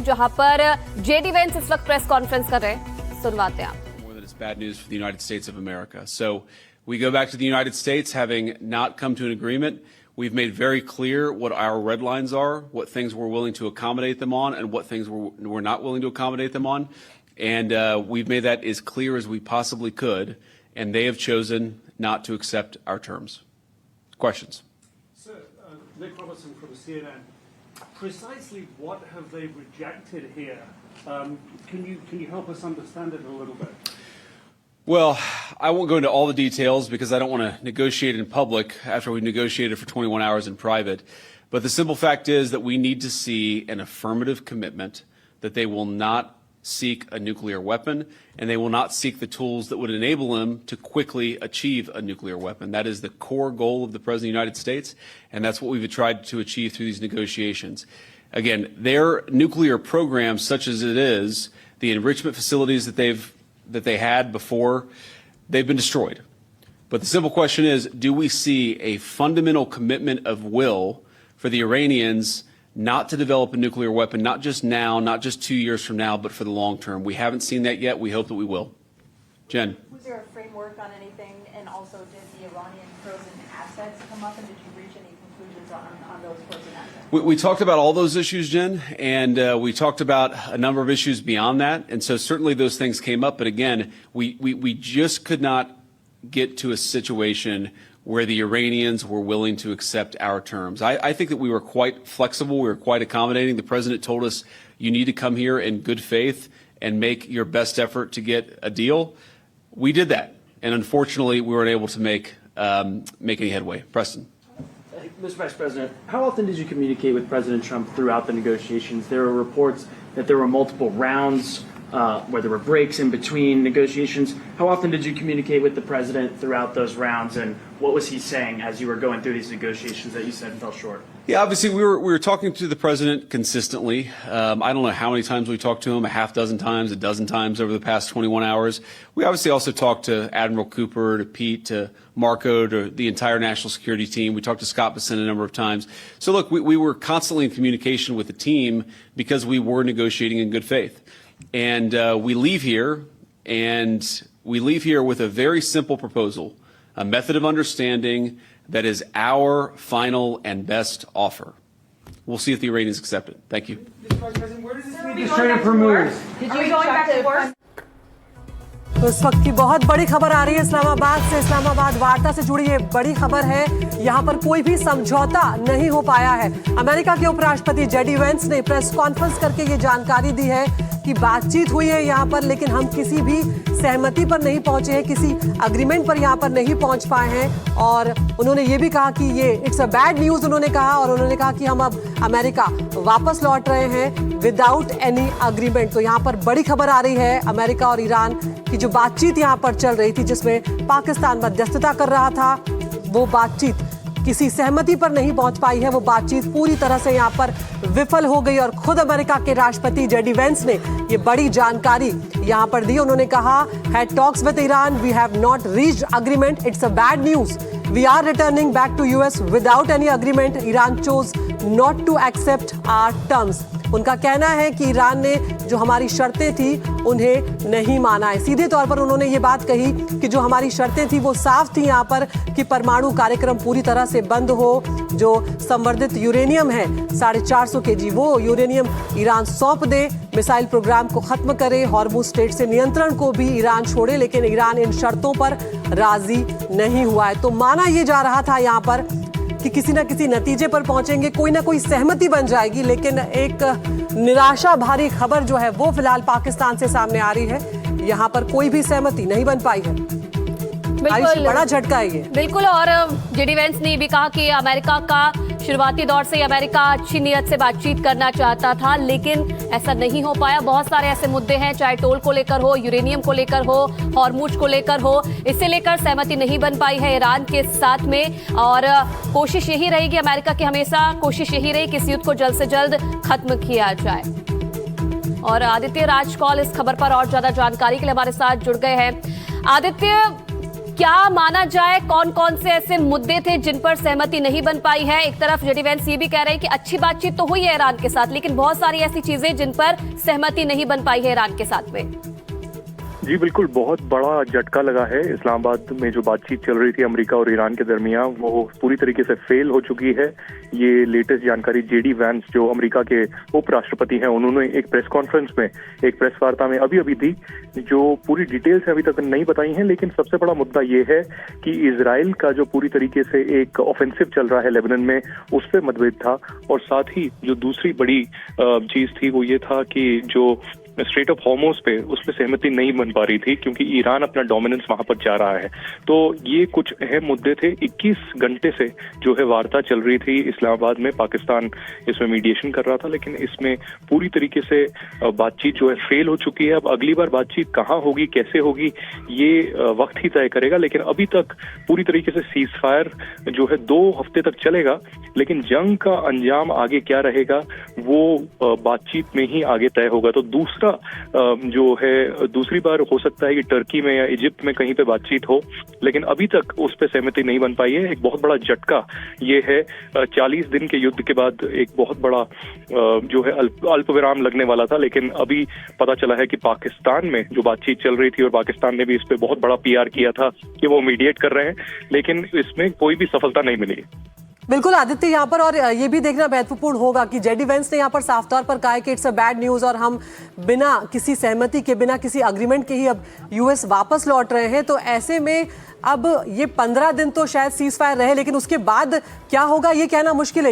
जहां पर JD Vance इस वक्त प्रेस कॉन्फ्रेंस कर रहे हैं, सुनवाते हैं आप। More than it's bad news for the United States of America. So we go back to the United States having not come to an agreement. We've made very clear what our red lines are, what things we're willing to accommodate them on, and what things we're not willing to accommodate them on. And we've made that as clear as we possibly could, and they have chosen not to accept our terms. Questions? Sir, Nick Robertson from CNN. Precisely what have they rejected here? Can you help us understand it a little bit? Well, I won't go into all the details because I don't want to negotiate in public after we've negotiated for 21 hours in private. But the simple fact is that we need to see an affirmative commitment that they will not seek a nuclear weapon, and they will not seek the tools that would enable them to quickly achieve a nuclear weapon. That is the core goal of the President of the United States, and that's what we've tried to achieve through these negotiations. Again, their nuclear program, such as it is, the enrichment facilities that they had before, they've been destroyed. But the simple question is, do we see a fundamental commitment of will for the Iranians not to develop a nuclear weapon, not just now, not just 2 years from now, but for the long term? We haven't seen that yet. We hope that we will. Jen. Was there a framework on anything? And also, did the Iranian frozen assets come up? And did you reach any conclusions on those frozen assets? We talked about all those issues, Jen, and we talked about a number of issues beyond that. And so certainly those things came up. But again, we just could not get to a situation where the Iranians were willing to accept our terms. I think that we were quite flexible. We were quite accommodating. The president told us, you need to come here in good faith and make your best effort to get a deal. We did that. And unfortunately, we weren't able to make any headway. Preston. Mr. Vice President, how often did you communicate with President Trump throughout the negotiations? There were reports that there were multiple rounds where there were breaks in between negotiations. How often did you communicate with the president throughout those rounds, and what was he saying as you were going through these negotiations that you said fell short? Yeah, obviously we were talking to the president consistently. I don't know how many times we talked to him, a half dozen times, a dozen times over the past 21 hours. We obviously also talked to Admiral Cooper, to Pete, to Marco, to the entire national security team. We talked to Scott Bessent a number of times. So look, we were constantly in communication with the team because we were negotiating in good faith. And we leave here with a very simple proposal, a method of understanding that is our final and best offer. We'll see if the Iranians accept it. Thank you. Mr. Vice President, where does this leave this trade for moves? Did you going back to work? तो इस वक्त की बहुत बड़ी खबर आ रही है इस्लामाबाद से। इस्लामाबाद वार्ता से जुड़ी ये बड़ी खबर है। यहाँ पर कोई भी समझौता नहीं हो पाया है। अमेरिका के उपराष्ट्रपति जेडी वेंस ने प्रेस कॉन्फ्रेंस करके ये जानकारी दी है कि बातचीत हुई है यहाँ पर, लेकिन हम किसी भी सहमति पर नहीं पहुंचे हैं, किसी अग्रीमेंट पर यहाँ पर नहीं पहुंच पाए हैं। और उन्होंने ये भी कहा कि ये इट्स अ बैड न्यूज उन्होंने कहा, और उन्होंने कहा कि हम अब अमेरिका वापस लौट रहे हैं विदाउट एनी अग्रीमेंट। तो यहाँ पर बड़ी खबर आ रही है अमेरिका और ईरान की जो बातचीत यहाँ पर चल रही थी, जिसमें पाकिस्तान मध्यस्थता कर रहा था, वो बातचीत किसी सहमति पर नहीं पहुंच पाई है। वो बातचीत पूरी तरह से यहाँ पर विफल हो गई और खुद अमेरिका के राष्ट्रपति जेडी वेंस ने ये बड़ी जानकारी यहाँ पर दी। उन्होंने कहा, had talks with Iran, we have not reached agreement, it's a bad news, we are returning back to US without any agreement, Iran chose not to accept our terms. उनका कहना है कि ईरान ने जो हमारी शर्तें थी उन्हें नहीं माना है। सीधे तौर पर उन्होंने ये बात कही कि जो हमारी शर्तें थी वो साफ थी यहाँ पर कि परमाणु कार्यक्रम पूरी तरह से बंद हो, जो संवर्धित यूरेनियम है 450 kg वो यूरेनियम ईरान सौंप दे, मिसाइल प्रोग्राम को खत्म करे, हॉर्मुज स्ट्रेट से नियंत्रण को भी ईरान छोड़े। लेकिन ईरान इन शर्तों पर राजी नहीं हुआ है। तो माना यह जा रहा था यहाँ पर कि किसी न किसी नतीजे पर पहुंचेंगे, कोई ना कोई सहमति बन जाएगी, लेकिन एक निराशा भरी खबर जो है वो फिलहाल पाकिस्तान से सामने आ रही है। यहाँ पर कोई भी सहमति नहीं बन पाई है। बड़ा झटका है ये। बिल्कुल। और जेडी वेंस ने भी कहा कि अमेरिका का शुरुआती दौर से अमेरिका अच्छी नीयत से बातचीत करना चाहता था, लेकिन ऐसा नहीं हो पाया। बहुत सारे ऐसे मुद्दे हैं, चाहे टोल को लेकर हो, यूरेनियम को लेकर हो, हॉर्मुज को लेकर हो, इससे लेकर सहमति नहीं बन पाई है ईरान के साथ में। और कोशिश यही रहेगी अमेरिका की, हमेशा कोशिश यही रही कि इस युद्ध को जल्द से जल्द खत्म किया जाए। और आदित्य राजकौल इस खबर पर और ज्यादा जानकारी के लिए हमारे साथ जुड़ गए हैं। आदित्य, क्या माना जाए, कौन कौन से ऐसे मुद्दे थे जिन पर सहमति नहीं बन पाई है? एक तरफ जेडी वैंस ये भी कह रहे हैं कि अच्छी बातचीत तो हुई है ईरान के साथ, लेकिन बहुत सारी ऐसी चीजें जिन पर सहमति नहीं बन पाई है ईरान के साथ में। जी बिल्कुल, बहुत बड़ा झटका लगा है। इस्लामाबाद में जो बातचीत चल रही थी अमेरिका और ईरान के दरमियान, वो पूरी तरीके से फेल हो चुकी है। ये लेटेस्ट जानकारी जेडी वैंस जो अमेरिका के उपराष्ट्रपति हैं, उन्होंने एक प्रेस कॉन्फ्रेंस में, एक प्रेस वार्ता में अभी दी, जो पूरी डिटेल्स अभी तक नहीं बताई हैं। लेकिन सबसे बड़ा मुद्दा ये है कि इजराइल का जो पूरी तरीके से एक ऑफेंसिव चल रहा है लेबनान में, उस पर मतभेद था। और साथ ही जो दूसरी बड़ी चीज थी वो ये था कि जो स्ट्रेट ऑफ हॉर्मोज पे उस पर सहमति नहीं बन पा रही थी, क्योंकि ईरान अपना डोमिनेंस वहां पर जा रहा है। तो ये कुछ अहम मुद्दे थे। 21 घंटे से जो है वार्ता चल रही थी इस्लामाबाद में, पाकिस्तान इसमें मीडिएशन कर रहा था, लेकिन इसमें पूरी तरीके से बातचीत जो है फेल हो चुकी है। अब अगली बार बातचीत कहाँ होगी, कैसे होगी, ये वक्त ही तय करेगा। लेकिन अभी तक पूरी तरीके से सीज फायर जो है 2 हफ्ते तक चलेगा, लेकिन जंग का अंजाम आगे क्या रहेगा वो बातचीत में ही आगे तय होगा। तो जो है दूसरी बार हो सकता है कि टर्की में या इजिप्ट में कहीं पे बातचीत हो, लेकिन अभी तक उस पे सहमति नहीं बन पाई है। एक बहुत बड़ा झटका ये है, 40 दिन के युद्ध के बाद एक बहुत बड़ा जो है अल्प विराम लगने वाला था, लेकिन अभी पता चला है कि पाकिस्तान में जो बातचीत चल रही थी, और पाकिस्तान ने भी इस पे बहुत बड़ा PR किया था कि वो मीडिएट कर रहे हैं, लेकिन इसमें कोई भी सफलता नहीं मिली। बिल्कुल आदित्य, यहाँ पर और ये भी देखना महत्वपूर्ण होगा कि जेडी वैंस ने यहाँ पर साफ तौर पर कहा है कि इट्स अ बैड न्यूज और हम बिना किसी सहमति के, बिना किसी अग्रीमेंट के ही अब US वापस लौट रहे हैं। तो ऐसे में अब ये 15 दिन तो शायद सीज फायर रहे, लेकिन उसके बाद क्या होगा ये कहना मुश्किल है।